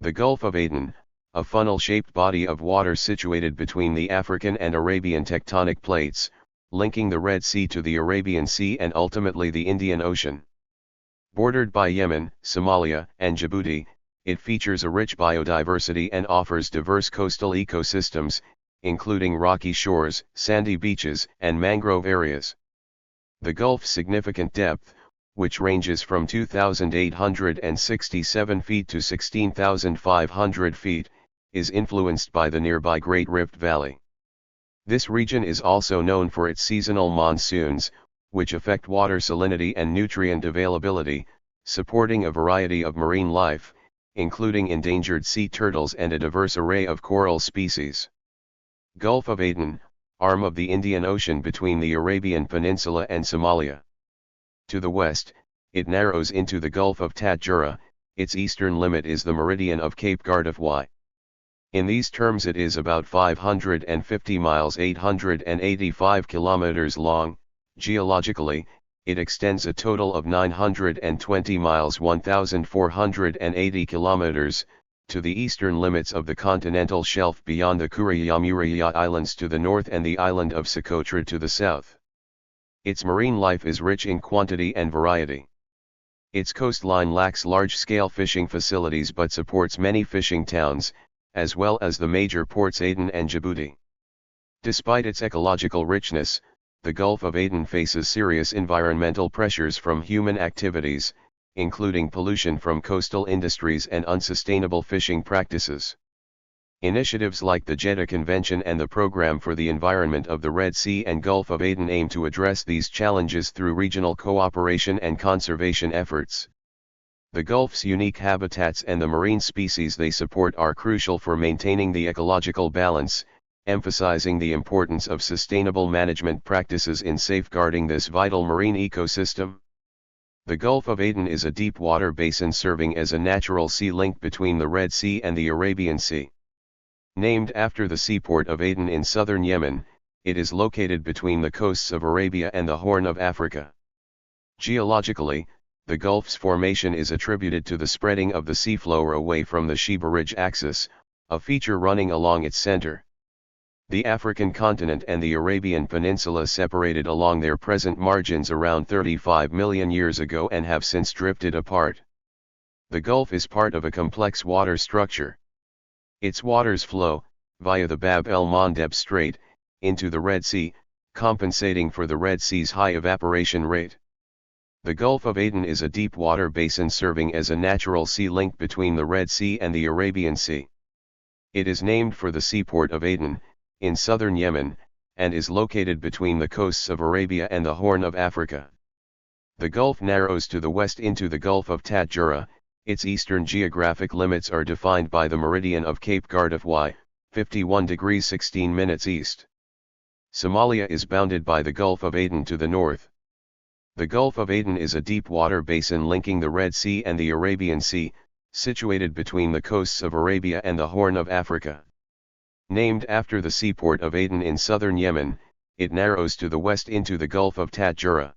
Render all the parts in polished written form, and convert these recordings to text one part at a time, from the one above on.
The Gulf of Aden, a funnel-shaped body of water situated between the African and Arabian tectonic plates, linking the Red Sea to the Arabian Sea and ultimately the Indian Ocean. Bordered by Yemen, Somalia, and Djibouti, it features a rich biodiversity and offers diverse coastal ecosystems, including rocky shores, sandy beaches, and mangrove areas. The Gulf's significant depth, which ranges from 2,867 feet to 16,500 feet, is influenced by the nearby Great Rift Valley. This region is also known for its seasonal monsoons, which affect water salinity and nutrient availability, supporting a variety of marine life, including endangered sea turtles and a diverse array of coral species. Gulf of Aden, arm of the Indian Ocean between the Arabian Peninsula and Somalia. To the west, it narrows into the Gulf of Tadjoura. Its eastern limit is the meridian of Cape Gardefwy. In these terms it is about 550 miles 885 kilometers long. Geologically, it extends a total of 920 miles 1,480 kilometers, to the eastern limits of the continental shelf beyond the Kuriyamuriya Islands to the north and the island of Socotra to the south. Its marine life is rich in quantity and variety. Its coastline lacks large-scale fishing facilities but supports many fishing towns, as well as the major ports Aden and Djibouti. Despite its ecological richness, the Gulf of Aden faces serious environmental pressures from human activities, including pollution from coastal industries and unsustainable fishing practices. Initiatives like the Jeddah Convention and the Programme for the Environment of the Red Sea and Gulf of Aden aim to address these challenges through regional cooperation and conservation efforts. The Gulf's unique habitats and the marine species they support are crucial for maintaining the ecological balance, emphasizing the importance of sustainable management practices in safeguarding this vital marine ecosystem. The Gulf of Aden is a deep water basin serving as a natural sea link between the Red Sea and the Arabian Sea. Named after the seaport of Aden in southern Yemen, it is located between the coasts of Arabia and the Horn of Africa. Geologically, the Gulf's formation is attributed to the spreading of the seafloor away from the Sheba Ridge axis, a feature running along its center. The African continent and the Arabian Peninsula separated along their present margins around 35 million years ago and have since drifted apart. The Gulf is part of a complex water structure. Its waters flow, via the Bab el-Mandeb Strait, into the Red Sea, compensating for the Red Sea's high evaporation rate. The Gulf of Aden is a deep water basin serving as a natural sea link between the Red Sea and the Arabian Sea. It is named for the seaport of Aden, in southern Yemen, and is located between the coasts of Arabia and the Horn of Africa. The Gulf narrows to the west into the Gulf of Tadjoura. Its eastern geographic limits are defined by the meridian of Cape Gardefwy, 51 degrees 16 minutes east. Somalia is bounded by the Gulf of Aden to the north. The Gulf of Aden is a deep water basin linking the Red Sea and the Arabian Sea, situated between the coasts of Arabia and the Horn of Africa. Named after the seaport of Aden in southern Yemen, it narrows to the west into the Gulf of Tadjoura.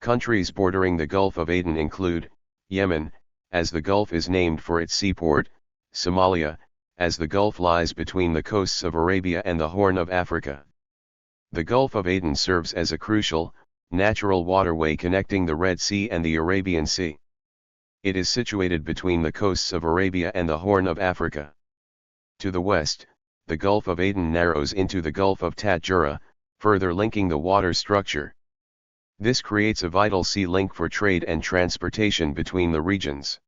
Countries bordering the Gulf of Aden include, Yemen, as the Gulf is named for its seaport, Somalia, as the Gulf lies between the coasts of Arabia and the Horn of Africa. The Gulf of Aden serves as a crucial, natural waterway connecting the Red Sea and the Arabian Sea. It is situated between the coasts of Arabia and the Horn of Africa. To the west, the Gulf of Aden narrows into the Gulf of Tadjoura, further linking the water structure. This creates a vital sea link for trade and transportation between the regions.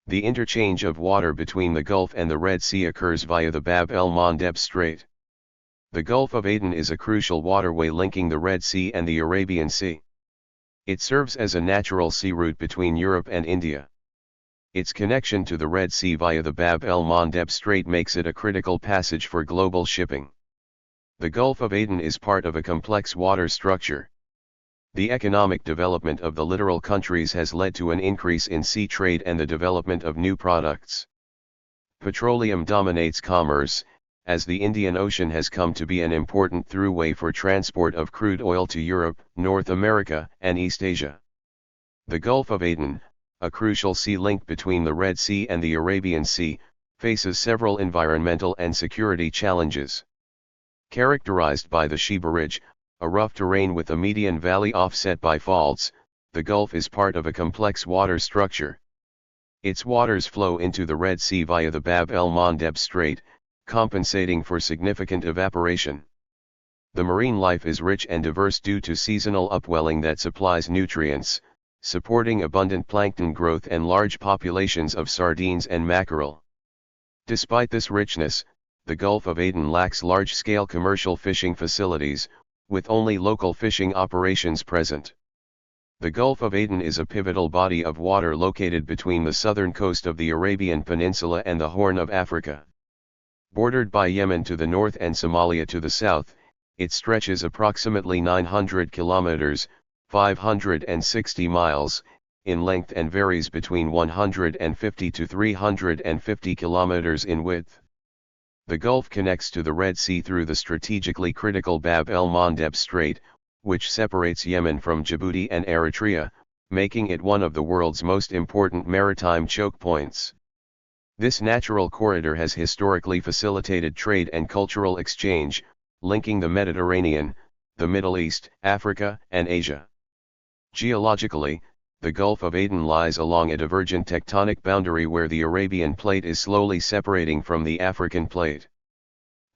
The interchange of water between the Gulf and the Red Sea occurs via the Bab el-Mandeb Strait. The Gulf of Aden is a crucial waterway linking the Red Sea and the Arabian Sea. It serves as a natural sea route between Europe and India. Its connection to the Red Sea via the Bab el-Mandeb Strait makes it a critical passage for global shipping. The Gulf of Aden is part of a complex water structure. The economic development of the littoral countries has led to an increase in sea trade and the development of new products. Petroleum dominates commerce, as the Indian Ocean has come to be an important throughway for transport of crude oil to Europe, North America, and East Asia. The Gulf of Aden, a crucial sea link between the Red Sea and the Arabian Sea, faces several environmental and security challenges. Characterized by the Sheba Ridge, a rough terrain with a median valley offset by faults, the Gulf is part of a complex water structure. Its waters flow into the Red Sea via the Bab el-Mandeb Strait, compensating for significant evaporation. The marine life is rich and diverse due to seasonal upwelling that supplies nutrients, supporting abundant plankton growth and large populations of sardines and mackerel. Despite this richness, the Gulf of Aden lacks large-scale commercial fishing facilities, with only local fishing operations present. The Gulf of Aden is a pivotal body of water located between the southern coast of the Arabian Peninsula and the Horn of Africa. Bordered by Yemen to the north and Somalia to the south, it stretches approximately 900 kilometers, 560 miles, in length and varies between 150 to 350 kilometers in width. The Gulf connects to the Red Sea through the strategically critical Bab el-Mandeb Strait, which separates Yemen from Djibouti and Eritrea, making it one of the world's most important maritime choke points. This natural corridor has historically facilitated trade and cultural exchange, linking the Mediterranean, the Middle East, Africa, and Asia. Geologically, the Gulf of Aden lies along a divergent tectonic boundary where the Arabian Plate is slowly separating from the African Plate.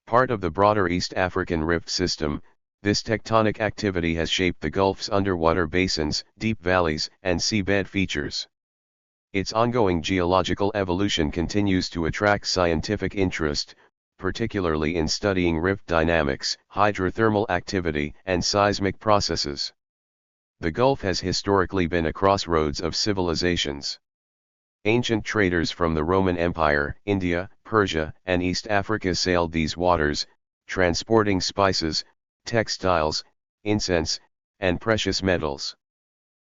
Part of the broader East African Rift System, this tectonic activity has shaped the Gulf's underwater basins, deep valleys, and seabed features. Its ongoing geological evolution continues to attract scientific interest, particularly in studying rift dynamics, hydrothermal activity, and seismic processes. The Gulf has historically been a crossroads of civilizations. Ancient traders from the Roman Empire, India, Persia, and East Africa sailed these waters, transporting spices, textiles, incense, and precious metals.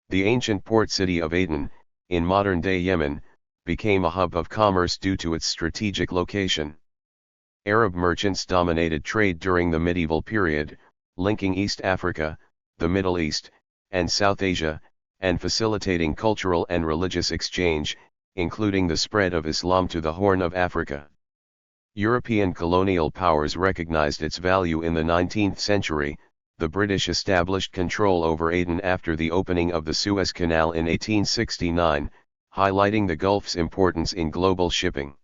The ancient port city of Aden, in modern-day Yemen, became a hub of commerce due to its strategic location. Arab merchants dominated trade during the medieval period, linking East Africa, the Middle East, and South Asia, and facilitating cultural and religious exchange, including the spread of Islam to the Horn of Africa. European colonial powers recognized its value in the 19th century. The British established control over Aden after the opening of the Suez Canal in 1869, highlighting the Gulf's importance in global shipping.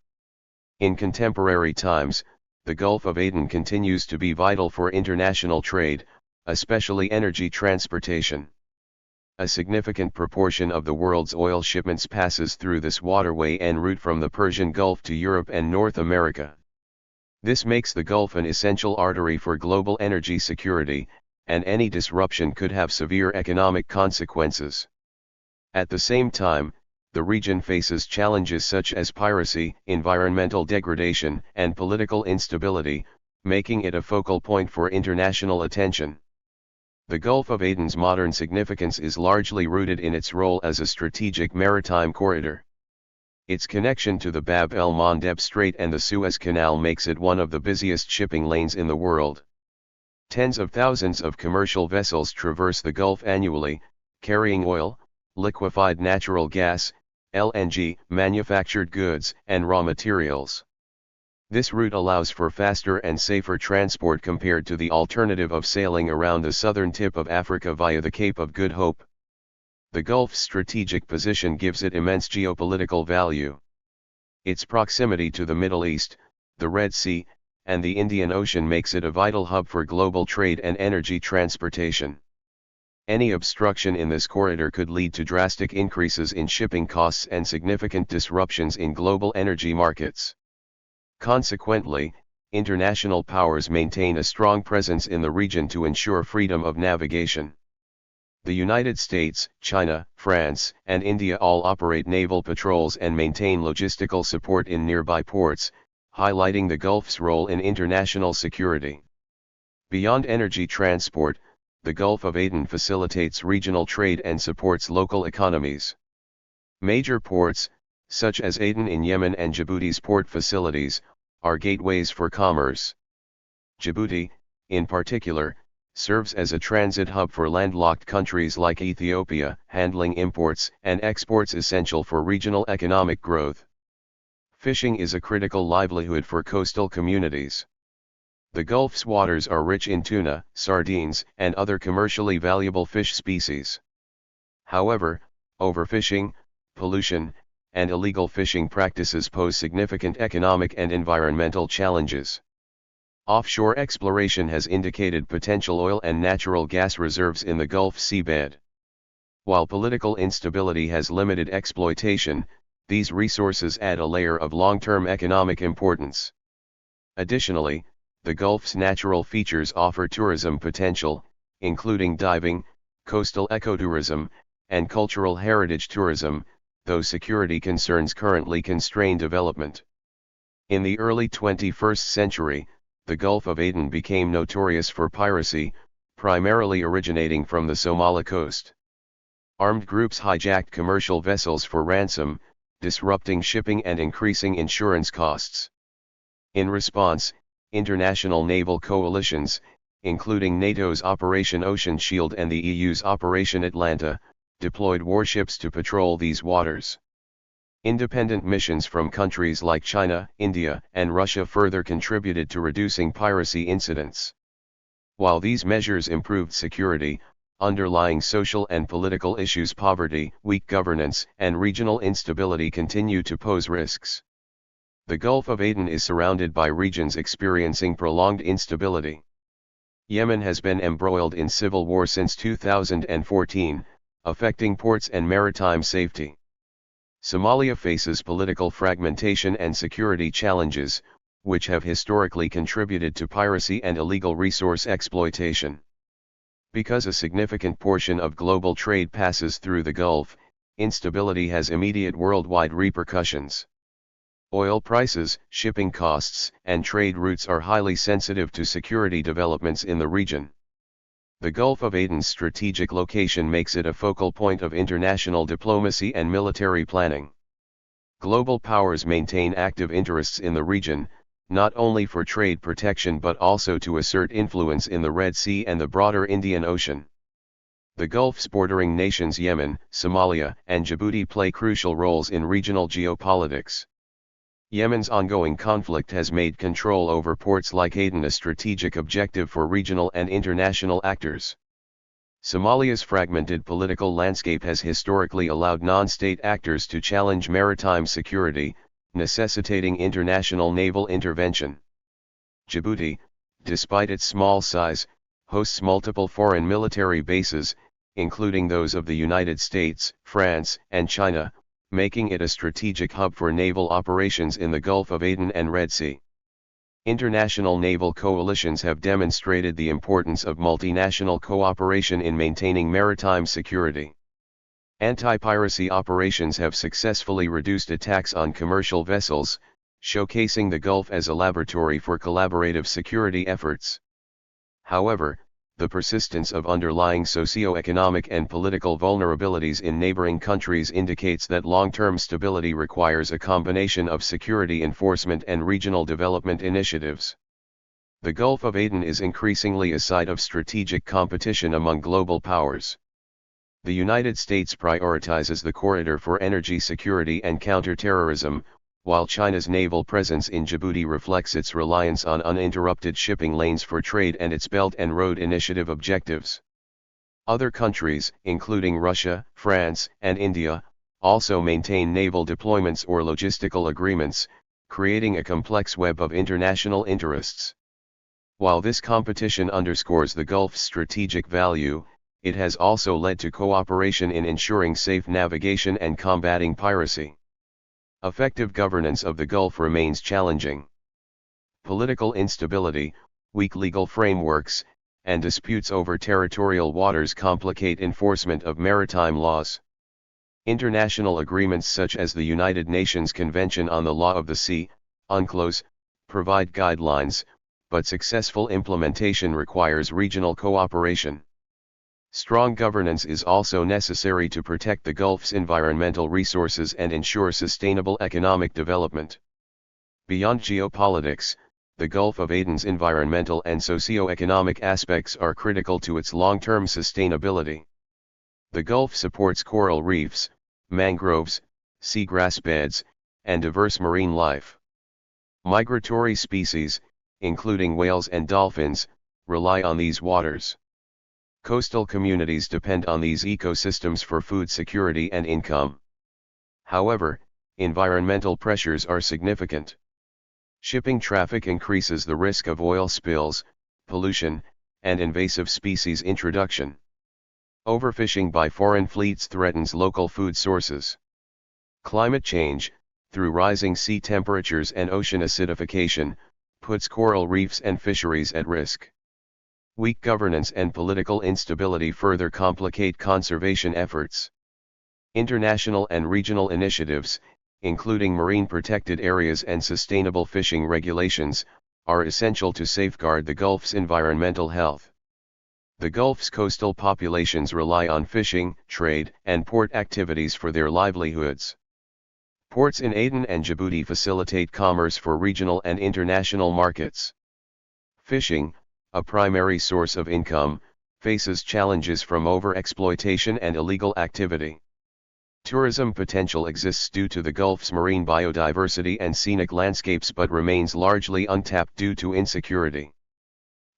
In contemporary times, the Gulf of Aden continues to be vital for international trade, especially energy transportation. A significant proportion of the world's oil shipments passes through this waterway en route from the Persian Gulf to Europe and North America. This makes the Gulf an essential artery for global energy security, and any disruption could have severe economic consequences. At the same time, the region faces challenges such as piracy, environmental degradation, and political instability, making it a focal point for international attention. The Gulf of Aden's modern significance is largely rooted in its role as a strategic maritime corridor. Its connection to the Bab el-Mandeb Strait and the Suez Canal makes it one of the busiest shipping lanes in the world. Tens of thousands of commercial vessels traverse the Gulf annually, carrying oil, liquefied natural gas, LNG, manufactured goods, and raw materials. This route allows for faster and safer transport compared to the alternative of sailing around the southern tip of Africa via the Cape of Good Hope. The Gulf's strategic position gives it immense geopolitical value. Its proximity to the Middle East, the Red Sea, and the Indian Ocean makes it a vital hub for global trade and energy transportation. Any obstruction in this corridor could lead to drastic increases in shipping costs and significant disruptions in global energy markets. Consequently, international powers maintain a strong presence in the region to ensure freedom of navigation. The United States, China, France, and India all operate naval patrols and maintain logistical support in nearby ports, highlighting the Gulf's role in international security. Beyond energy transport, the Gulf of Aden facilitates regional trade and supports local economies. Major ports, such as Aden in Yemen and Djibouti's port facilities, are gateways for commerce. Djibouti, in particular, serves as a transit hub for landlocked countries like Ethiopia, handling imports and exports essential for regional economic growth. Fishing is a critical livelihood for coastal communities. The Gulf's waters are rich in tuna, sardines, and other commercially valuable fish species. However, overfishing, pollution, and illegal fishing practices pose significant economic and environmental challenges. Offshore exploration has indicated potential oil and natural gas reserves in the Gulf seabed. While political instability has limited exploitation, these resources add a layer of long-term economic importance. Additionally, the Gulf's natural features offer tourism potential, including diving, coastal ecotourism, and cultural heritage tourism, though security concerns currently constrain development. In the early 21st century, the Gulf of Aden became notorious for piracy, primarily originating from the Somali coast. Armed groups hijacked commercial vessels for ransom, disrupting shipping and increasing insurance costs. In response, international naval coalitions, including NATO's Operation Ocean Shield and the EU's Operation Atlanta, deployed warships to patrol these waters. Independent missions from countries like China, India, and Russia further contributed to reducing piracy incidents. While these measures improved security, underlying social and political issues, poverty, weak governance, and regional instability continue to pose risks. The Gulf of Aden is surrounded by regions experiencing prolonged instability. Yemen has been embroiled in civil war since 2014, affecting ports and maritime safety. Somalia faces political fragmentation and security challenges, which have historically contributed to piracy and illegal resource exploitation. Because a significant portion of global trade passes through the Gulf, instability has immediate worldwide repercussions. Oil prices, shipping costs, and trade routes are highly sensitive to security developments in the region. The Gulf of Aden's strategic location makes it a focal point of international diplomacy and military planning. Global powers maintain active interests in the region, not only for trade protection but also to assert influence in the Red Sea and the broader Indian Ocean. The Gulf's bordering nations Yemen, Somalia, and Djibouti play crucial roles in regional geopolitics. Yemen's ongoing conflict has made control over ports like Aden a strategic objective for regional and international actors. Somalia's fragmented political landscape has historically allowed non-state actors to challenge maritime security, necessitating international naval intervention. Djibouti, despite its small size, hosts multiple foreign military bases, including those of the United States, France, and China, making it a strategic hub for naval operations in the Gulf of Aden and Red Sea. International naval coalitions have demonstrated the importance of multinational cooperation in maintaining maritime security. Anti-piracy operations have successfully reduced attacks on commercial vessels, showcasing the Gulf as a laboratory for collaborative security efforts. However, the persistence of underlying socio-economic and political vulnerabilities in neighboring countries indicates that long-term stability requires a combination of security enforcement and regional development initiatives. The Gulf of Aden is increasingly a site of strategic competition among global powers. The United States prioritizes the corridor for energy security and counterterrorism, while China's naval presence in Djibouti reflects its reliance on uninterrupted shipping lanes for trade and its Belt and Road Initiative objectives. Other countries, including Russia, France, and India, also maintain naval deployments or logistical agreements, creating a complex web of international interests. While this competition underscores the Gulf's strategic value, it has also led to cooperation in ensuring safe navigation and combating piracy. Effective governance of the Gulf remains challenging. Political instability, weak legal frameworks, and disputes over territorial waters complicate enforcement of maritime laws. International agreements such as the United Nations Convention on the Law of the Sea, UNCLOS, provide guidelines, but successful implementation requires regional cooperation. Strong governance is also necessary to protect the Gulf's environmental resources and ensure sustainable economic development. Beyond geopolitics, the Gulf of Aden's environmental and socio-economic aspects are critical to its long-term sustainability. The Gulf supports coral reefs, mangroves, seagrass beds, and diverse marine life. Migratory species, including whales and dolphins, rely on these waters. Coastal communities depend on these ecosystems for food security and income. However, environmental pressures are significant. Shipping traffic increases the risk of oil spills, pollution, and invasive species introduction. Overfishing by foreign fleets threatens local food sources. Climate change, through rising sea temperatures and ocean acidification, puts coral reefs and fisheries at risk. Weak governance and political instability further complicate conservation efforts. International and regional initiatives, including marine protected areas and sustainable fishing regulations, are essential to safeguard the Gulf's environmental health. The Gulf's coastal populations rely on fishing, trade, and port activities for their livelihoods. Ports in Aden and Djibouti facilitate commerce for regional and international markets. Fishing, a primary source of income, faces challenges from overexploitation and illegal activity. Tourism potential exists due to the Gulf's marine biodiversity and scenic landscapes but remains largely untapped due to insecurity.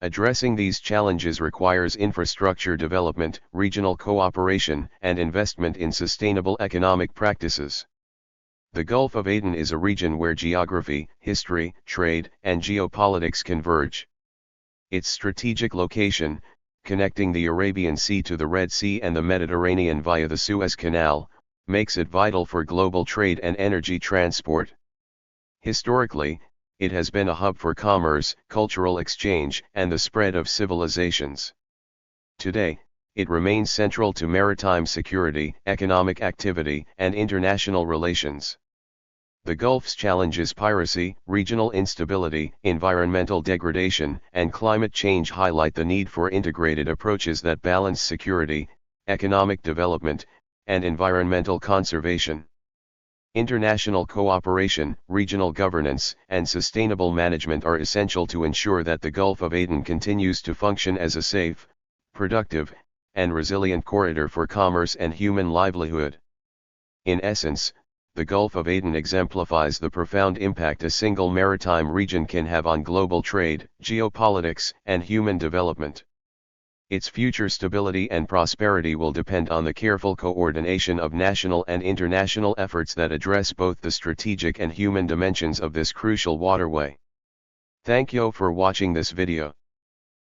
Addressing these challenges requires infrastructure development, regional cooperation, and investment in sustainable economic practices. The Gulf of Aden is a region where geography, history, trade, and geopolitics converge. Its strategic location, connecting the Arabian Sea to the Red Sea and the Mediterranean via the Suez Canal, makes it vital for global trade and energy transport. Historically, it has been a hub for commerce, cultural exchange, and the spread of civilizations. Today, it remains central to maritime security, economic activity, and international relations. The Gulf's challenges piracy, regional instability, environmental degradation, and climate change highlight the need for integrated approaches that balance security, economic development, and environmental conservation. International cooperation, regional governance, and sustainable management are essential to ensure that the Gulf of Aden continues to function as a safe, productive, and resilient corridor for commerce and human livelihood. In essence, the Gulf of Aden exemplifies the profound impact a single maritime region can have on global trade, geopolitics, and human development. Its future stability and prosperity will depend on the careful coordination of national and international efforts that address both the strategic and human dimensions of this crucial waterway. Thank you for watching this video.